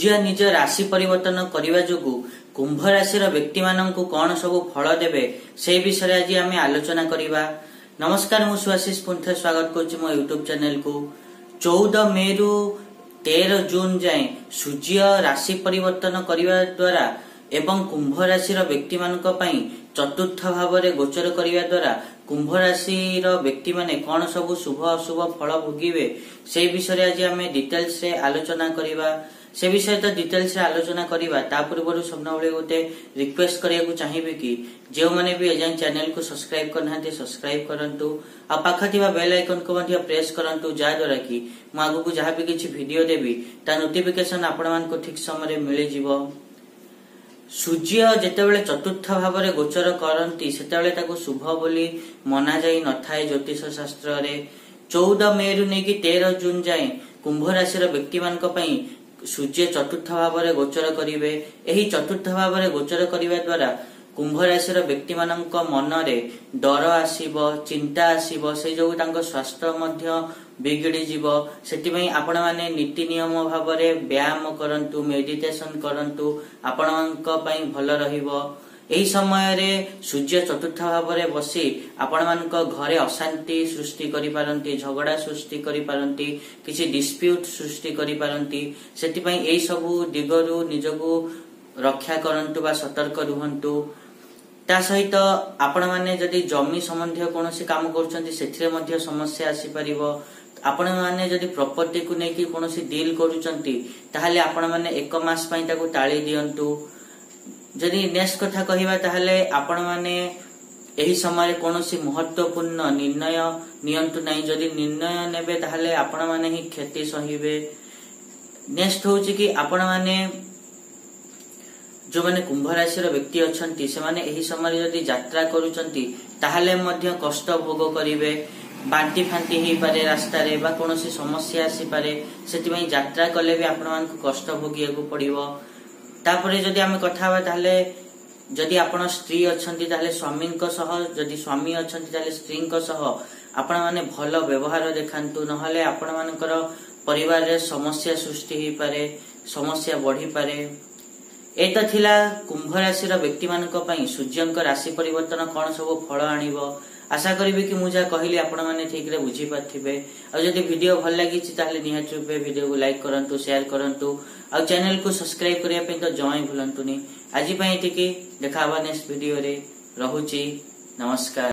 सूर्य निज राशि परिवर्तन करने जोगु कुंभ राशि व्यक्ति मानू कौन सब फल देवे से विषय आज आम आलोचना करवा। नमस्कार, मु सुआशीष पुनः स्वागत करुच्ची मो यूट्यूब चैनल को। 14 मे रु 13 जून जाए सूर्य राशि परिवर्तन करने द्वारा एवं कुंभ राशि व्यक्ति मानी चतुर्थ भाव में गोचर करने द्वारा कुंभ राशि व्यक्ति माने कौन सब शुभ अशुभ फल भोगिबे से विषय आज आम डिटेल्स रे आलोचना करवा। से विषय तो डिटेल्स रे आलोचना करवा। ता पूर्व सबने गोटे रिक्वेस्ट करने चाहिए कि जो मैंने भी एजाए चैनल को सब्सक्राइब करना सब्सक्राइब करंतु आ पाखा थिबा बेल आइकन को मध्य प्रेस करंतु जहाँद्वारा कि मु आगु को जहाँ भी किसी वीडियो देवी ता नोटिफिकेशन आपण मानक ठीक समय मिल जिवो। सूर्य जेतेबेले चतुर्थ भाव में गोचर करती सेतेबेले ताको शुभ बोली मना जाई नथाए ज्योतिष शास्त्र रे। 14 मे रु नेकी 13 जून जाए कुंभ राशि व्यक्ति मानक पई सूर्य चतुर्थ भाव में गोचर करिवे। एही चतुर्थ भाव में गोचर करिवा द्वारा कुंभ राशि व्यक्ति मानक मन रे डर आसीबो, चिंता आसीबो, से जो तांको स्वास्थ्य मध्य बिगड़ी जीवो। सेति आपण माने नीति नियम भाव में व्यायाम करंतु, मेडिटेशन करंतु, आपण मानक पई भल रहिबो। एही समय रे सूर्य चतुर्थ भाव में बसी आपण मानक घरे अशांति सृष्टि करि पारंती, झगड़ा सृष्टि करि पारंती, किछि डिस्प्यूट सृष्टि करि पारंती। सेति पई एही सबु दिगरु निजको रक्षा करंतु बा सतर्क रुहंतु। ता सहित आपण माने जदि जमी संबंधी कोनोसी काम करछंती सेथिरे मध्य समस्या आसी परिबो। आपण माने जदि प्रॉपर्टी को नेकी कोनोसी डील करूचंती ताहाले आपण माने 1 मास पई ताको टाळी दियंतु। जदि नेक्स्ट कथा कहिबा ताहाले आपण माने एही समय कोनोसी महत्वपूर्ण निर्णय नियंतु नाही। जदि निर्णय नेबे ताहाले आपण माने ही क्षति सहिबे। नेक्स्ट होउची कि आपण माने जो माने कुंभ राशि व्यक्ति अछंती से माने एही समय जदि यात्रा करूचंती ताहाले मध्य कष्ट भोग करिवे। बांती फांती ही पारे रास्ता रे बा कोनोसी समस्या आसी पारे, सेति पई यात्रा कले भी आपण मानक कष्ट भोगियाकू पड़िबो। तापरे जदि आमे कथा बा ताहाले जदि आपण स्त्री अछंती ताहाले स्वामींक सह, जदि स्वामी अछंती ताहाले स्त्रींक सह आपण माने भल व्यवहार देखांतु, नहले आपण मानकर परिवार रे समस्या सृष्टि ही पारे, समस्या बढ़ी पारे। एता थिला कुंभ राशि व्यक्ति मानक पई सूर्यंक राशि परिवर्तन कौन सब फल आनिबो। आशा करिबे कि मुझा कहली आपण माने ठीक रे बुझी पाथिबे। आ जदि वीडियो भल लागि छि ताले निहात रूपे वीडियो को लाइक करंतु, शेयर करंतु आ चैनल को सब्सक्राइब करिया पे तो जॉइन भूलंतुनी। आज पई एतिकी, देखा नेक्स्ट वीडियो रे। रहुची, नमस्कार।